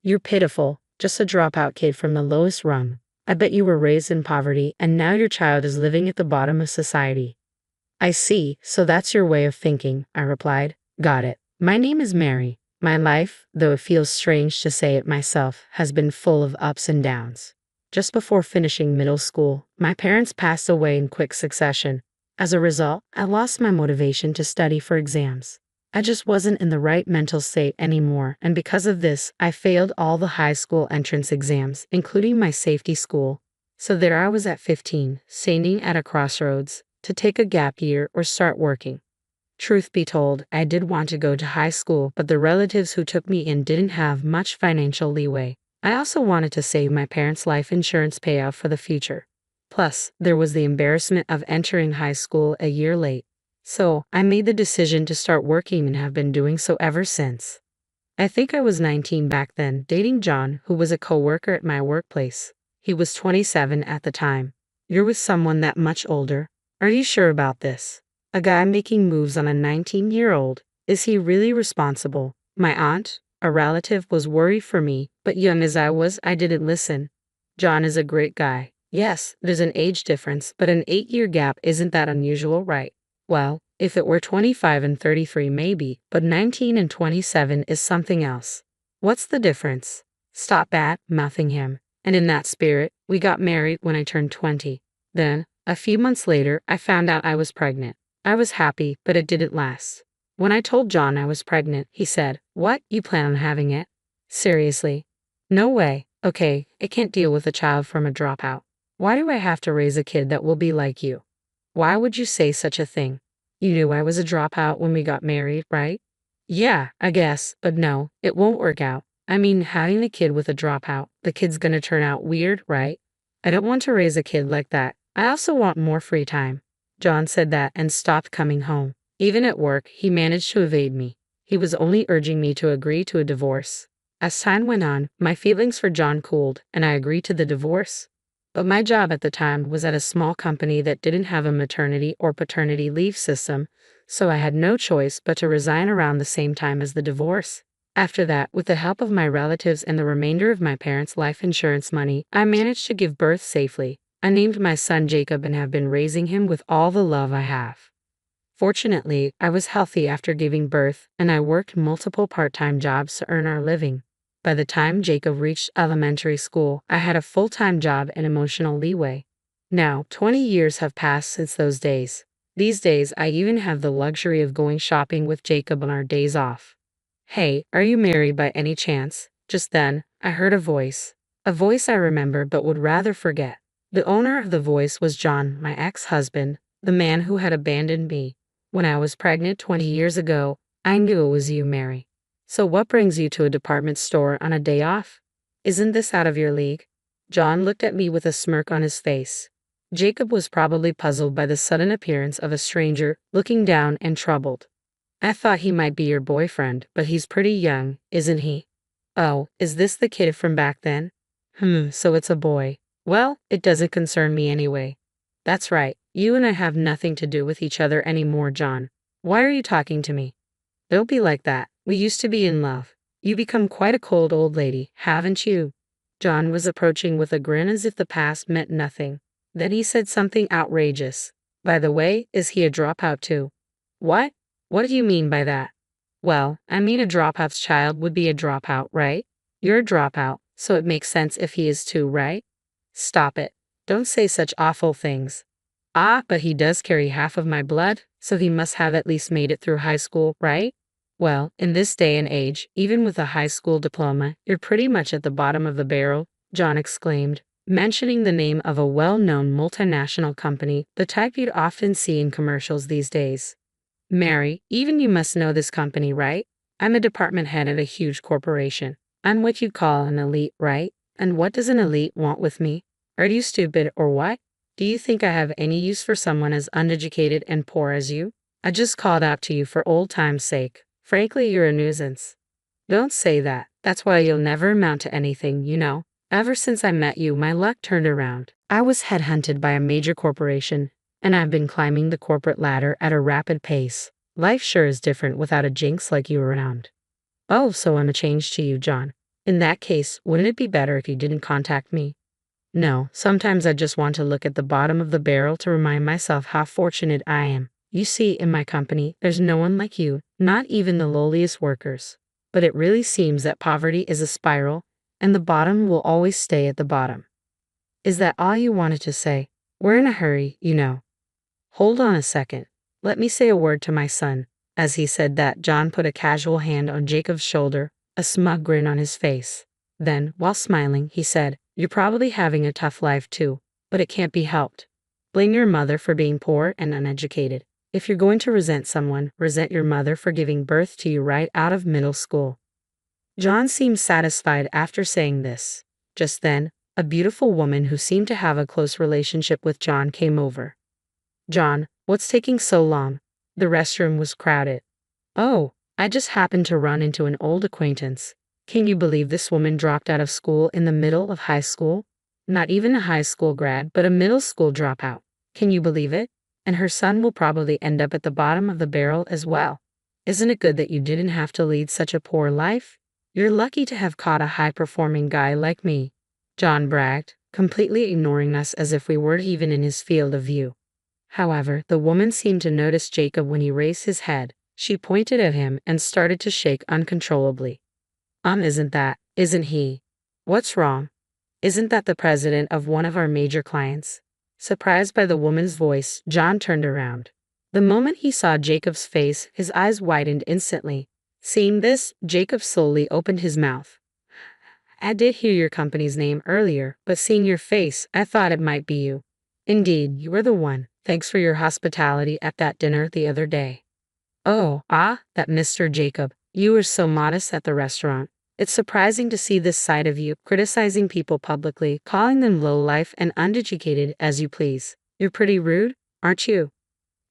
You're pitiful, just a dropout kid from the lowest rung. I bet you were raised in poverty and now your child is living at the bottom of society. I see, so that's your way of thinking, I replied. Got it. My name is Mary. My life, though it feels strange to say it myself, has been full of ups and downs. Just before finishing middle school, my parents passed away in quick succession. As a result, I lost my motivation to study for exams. I just wasn't in the right mental state anymore, and because of this, I failed all the high school entrance exams, including my safety school. So there I was at 15, standing at a crossroads, to take a gap year or start working. Truth be told, I did want to go to high school, but the relatives who took me in didn't have much financial leeway. I also wanted to save my parents' life insurance payout for the future. Plus, there was the embarrassment of entering high school a year late. So, I made the decision to start working and have been doing so ever since. I think I was 19 back then, dating John, who was a co-worker at my workplace. He was 27 at the time. You're with someone that much older? Are you sure about this? A guy making moves on a 19-year-old? Is he really responsible? My aunt, a relative, was worried for me, but young as I was, I didn't listen. John is a great guy. Yes, there's an age difference, but an 8-year gap isn't that unusual, right? Well, if it were 25 and 33 maybe, but 19 and 27 is something else. What's the difference? Stop bad-mouthing him. And in that spirit, we got married when I turned 20. Then, a few months later, I found out I was pregnant. I was happy, but it didn't last. When I told John I was pregnant, he said, "What, you plan on having it?" Seriously? No way. Okay, I can't deal with a child from a dropout. Why do I have to raise a kid that will be like you? Why would you say such a thing? You knew I was a dropout when we got married, right? Yeah, I guess, but no, it won't work out. I mean, having a kid with a dropout, the kid's gonna turn out weird, right? I don't want to raise a kid like that. I also want more free time. John said that and stopped coming home. Even at work, he managed to evade me. He was only urging me to agree to a divorce. As time went on, my feelings for John cooled, and I agreed to the divorce. But my job at the time was at a small company that didn't have a maternity or paternity leave system, so I had no choice but to resign around the same time as the divorce. After that, with the help of my relatives and the remainder of my parents' life insurance money, I managed to give birth safely. I named my son Jacob and have been raising him with all the love I have. Fortunately, I was healthy after giving birth, and I worked multiple part-time jobs to earn our living. By the time Jacob reached elementary school, I had a full-time job and emotional leeway. Now, 20 years have passed since those days. These days, I even have the luxury of going shopping with Jacob on our days off. Hey, are you married by any chance? Just then, I heard a voice. A voice I remember but would rather forget. The owner of the voice was John, my ex-husband, the man who had abandoned me. When I was pregnant 20 years ago, I knew it was you, Mary. So what brings you to a department store on a day off? Isn't this out of your league? John looked at me with a smirk on his face. Jacob was probably puzzled by the sudden appearance of a stranger, looking down and troubled. I thought he might be your boyfriend, but he's pretty young, isn't he? Oh, is this the kid from back then? So it's a boy. Well, it doesn't concern me anyway. That's right, you and I have nothing to do with each other anymore, John. Why are you talking to me? Don't be like that. We used to be in love. You become quite a cold old lady, haven't you? John was approaching with a grin as if the past meant nothing. Then he said something outrageous. By the way, is he a dropout too? What? What do you mean by that? Well, I mean a dropout's child would be a dropout, right? You're a dropout, so it makes sense if he is too, right? Stop it. Don't say such awful things. Ah, but he does carry half of my blood, so he must have at least made it through high school, right? Well, in this day and age, even with a high school diploma, you're pretty much at the bottom of the barrel, John exclaimed, mentioning the name of a well-known multinational company, the type you'd often see in commercials these days. Mary, even you must know this company, right? I'm a department head at a huge corporation. I'm what you'd call an elite, right? And what does an elite want with me? Are you stupid or what? Do you think I have any use for someone as uneducated and poor as you? I just called out to you for old time's sake. Frankly, you're a nuisance. Don't say that. That's why you'll never amount to anything, you know. Ever since I met you, my luck turned around. I was headhunted by a major corporation, and I've been climbing the corporate ladder at a rapid pace. Life sure is different without a jinx like you around. Oh, so I'm a change to you, John. In that case, wouldn't it be better if you didn't contact me? No, sometimes I just want to look at the bottom of the barrel to remind myself how fortunate I am. You see, in my company, there's no one like you, not even the lowliest workers. But it really seems that poverty is a spiral, and the bottom will always stay at the bottom. Is that all you wanted to say? We're in a hurry, you know. Hold on a second. Let me say a word to my son. As he said that, John put a casual hand on Jacob's shoulder, a smug grin on his face. Then, while smiling, he said, "You're probably having a tough life too, but it can't be helped. Blame your mother for being poor and uneducated. If you're going to resent someone, resent your mother for giving birth to you right out of middle school." John seemed satisfied after saying this. Just then, a beautiful woman who seemed to have a close relationship with John came over. "John, what's taking so long?" The restroom was crowded. "Oh, I just happened to run into an old acquaintance. Can you believe this woman dropped out of school in the middle of high school? Not even a high school grad, but a middle school dropout. Can you believe it? And her son will probably end up at the bottom of the barrel as well. Isn't it good that you didn't have to lead such a poor life? You're lucky to have caught a high-performing guy like me," John bragged, completely ignoring us as if we weren't even in his field of view. However, the woman seemed to notice Jacob when he raised his head. She pointed at him and started to shake uncontrollably. Isn't he? What's wrong? Isn't that the president of one of our major clients?" Surprised by the woman's voice, John turned around. The moment he saw Jacob's face, his eyes widened instantly. Seeing this, Jacob slowly opened his mouth. "I did hear your company's name earlier, but seeing your face, I thought it might be you. Indeed, you were the one. Thanks for your hospitality at that dinner the other day." That Mr. Jacob. You were so modest at the restaurant. It's surprising to see this side of you, criticizing people publicly, calling them low-life and uneducated as you please. You're pretty rude, aren't you?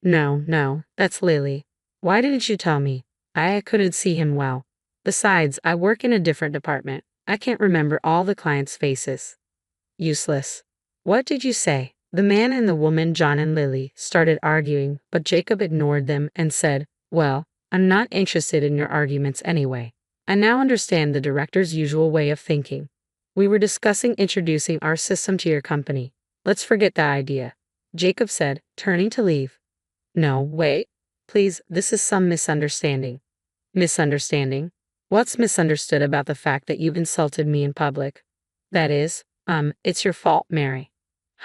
No, that's Lily. Why didn't you tell me? I couldn't see him well. Besides, I work in a different department. I can't remember all the clients' faces. Useless. What did you say? The man and the woman, John and Lily, started arguing, but Jacob ignored them and said, "Well, I'm not interested in your arguments anyway. I now understand the director's usual way of thinking. We were discussing introducing our system to your company. Let's forget that idea," Jacob said, turning to leave. "No, wait. Please, this is some misunderstanding." "Misunderstanding? What's misunderstood about the fact that you've insulted me in public?" "That is, it's your fault, Mary."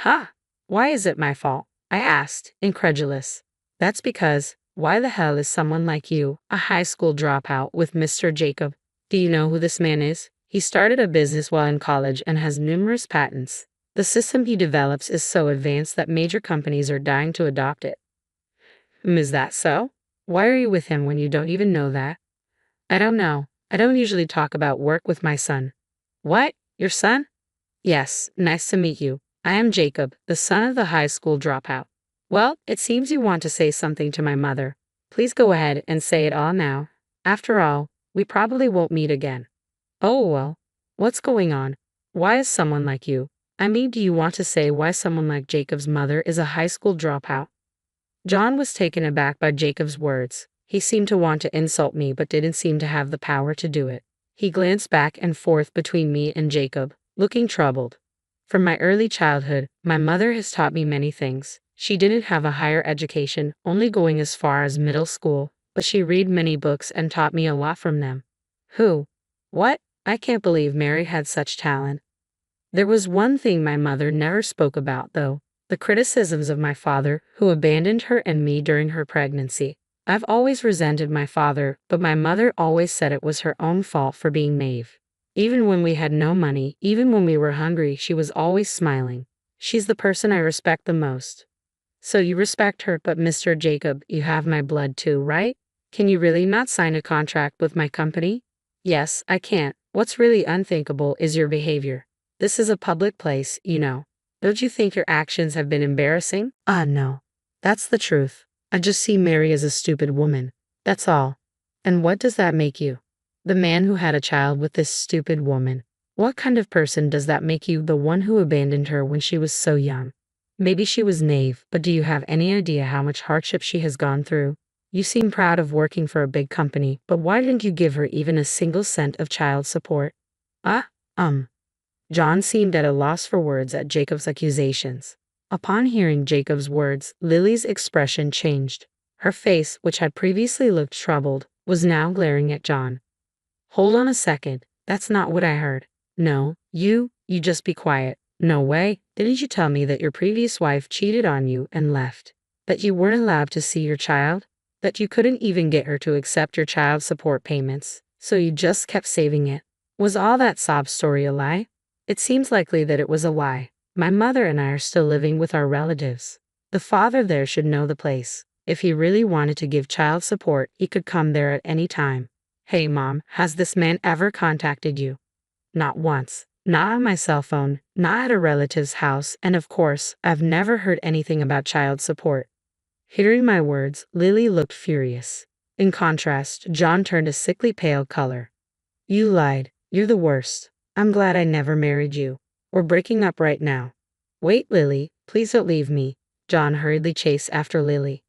"Ha! Why is it my fault?" I asked, incredulous. "That's because, why the hell is someone like you, a high school dropout, with Mr. Jacob? Do you know who this man is? He started a business while in college and has numerous patents. The system he develops is so advanced that major companies are dying to adopt it." "Is that so? Why are you with him when you don't even know that?" "I don't know. I don't usually talk about work with my son." "What? Your son?" "Yes, nice to meet you. I am Jacob, the son of the high school dropout." "Well, it seems you want to say something to my mother. Please go ahead and say it all now. After all, we probably won't meet again." "Oh well, what's going on? Why is someone like you? I mean, do you want to say why someone like Jacob's mother is a high school dropout?" John was taken aback by Jacob's words. He seemed to want to insult me but didn't seem to have the power to do it. He glanced back and forth between me and Jacob, looking troubled. "From my early childhood, my mother has taught me many things. She didn't have a higher education, only going as far as middle school, but she read many books and taught me a lot from them." "Who? What? I can't believe Mary had such talent." There was one thing my mother never spoke about, though: the criticisms of my father, who abandoned her and me during her pregnancy. I've always resented my father, but my mother always said it was her own fault for being naive. Even when we had no money, even when we were hungry, she was always smiling. She's the person I respect the most. "So you respect her, but Mr. Jacob, you have my blood too, right? Can you really not sign a contract with my company?" "Yes, I can't. What's really unthinkable is your behavior. This is a public place, you know. Don't you think your actions have been embarrassing?" No. That's the truth. I just see Mary as a stupid woman. That's all. And what does that make you? The man who had a child with this stupid woman. What kind of person does that make you, the one who abandoned her when she was so young? Maybe she was naive, but do you have any idea how much hardship she has gone through? You seem proud of working for a big company, but why didn't you give her even a single cent of child support? Ah, John seemed at a loss for words at Jacob's accusations. Upon hearing Jacob's words, Lily's expression changed. Her face, which had previously looked troubled, was now glaring at John. Hold on a second, that's not what I heard. No, you just be quiet. No way, didn't you tell me that your previous wife cheated on you and left? That you weren't allowed to see your child? That you couldn't even get her to accept your child support payments, so you just kept saving it? Was all that sob story a lie? It seems likely that it was a lie. My mother and I are still living with our relatives. The father there should know the place. If he really wanted to give child support, he could come there at any time. Hey mom, has this man ever contacted you? Not once. Not on my cell phone, not at a relative's house, and of course, I've never heard anything about child support. Hearing my words, Lily looked furious. In contrast, John turned a sickly pale color. You lied. You're the worst. I'm glad I never married you. We're breaking up right now. Wait, Lily, please don't leave me. John hurriedly chased after Lily.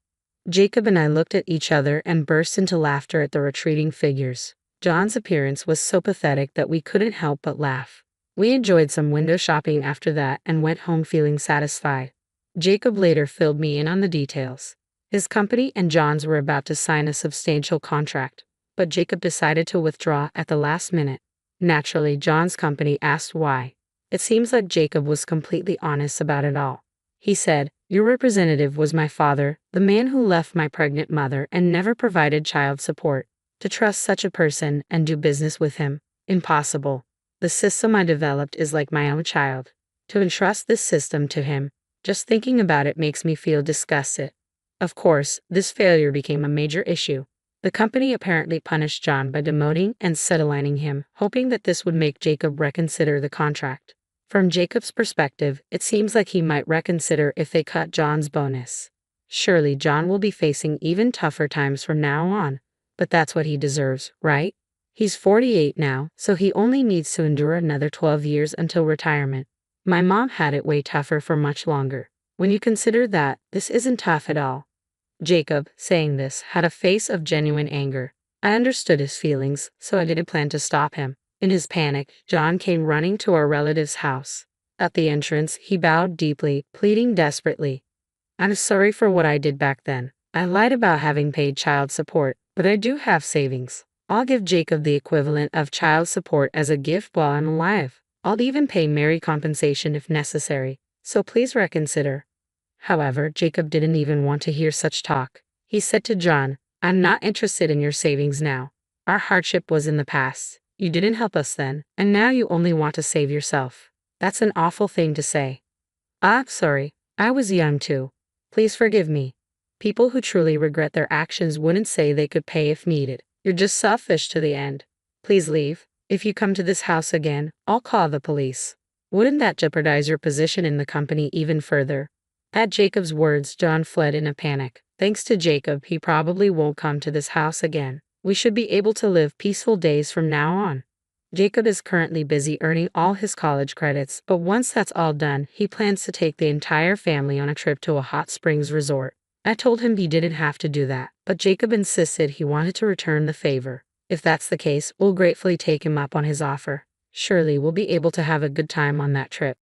Jacob and I looked at each other and burst into laughter at the retreating figures. John's appearance was so pathetic that we couldn't help but laugh. We enjoyed some window shopping after that and went home feeling satisfied. Jacob later filled me in on the details. His company and John's were about to sign a substantial contract, but Jacob decided to withdraw at the last minute. Naturally, John's company asked why. It seems like Jacob was completely honest about it all. He said, "Your representative was my father, the man who left my pregnant mother and never provided child support. To trust such a person and do business with him? Impossible. The system I developed is like my own child. To entrust this system to him, just thinking about it makes me feel disgusted." Of course, this failure became a major issue. The company apparently punished John by demoting and sidelining him, hoping that this would make Jacob reconsider the contract. From Jacob's perspective, it seems like he might reconsider if they cut John's bonus. Surely John will be facing even tougher times from now on, but that's what he deserves, right? He's 48 now, so he only needs to endure another 12 years until retirement. My mom had it way tougher for much longer. When you consider that, this isn't tough at all. Jacob, saying this, had a face of genuine anger. I understood his feelings, so I didn't plan to stop him. In his panic, John came running to our relative's house. At the entrance, he bowed deeply, pleading desperately. "I'm sorry for what I did back then. I lied about having paid child support, but I do have savings. I'll give Jacob the equivalent of child support as a gift while I'm alive. I'll even pay Mary compensation if necessary, so please reconsider." However, Jacob didn't even want to hear such talk. He said to John, "I'm not interested in your savings now. Our hardship was in the past. You didn't help us then, and now you only want to save yourself. That's an awful thing to say." Sorry. I was young too. Please forgive me." People who truly regret their actions wouldn't say they could pay if needed. You're just selfish to the end. Please leave. If you come to this house again, I'll call the police. Wouldn't that jeopardize your position in the company even further? At Jacob's words, John fled in a panic. Thanks to Jacob, he probably won't come to this house again. We should be able to live peaceful days from now on. Jacob is currently busy earning all his college credits, but once that's all done, he plans to take the entire family on a trip to a hot springs resort. I told him he didn't have to do that, but Jacob insisted he wanted to return the favor. If that's the case, we'll gratefully take him up on his offer. Surely we'll be able to have a good time on that trip.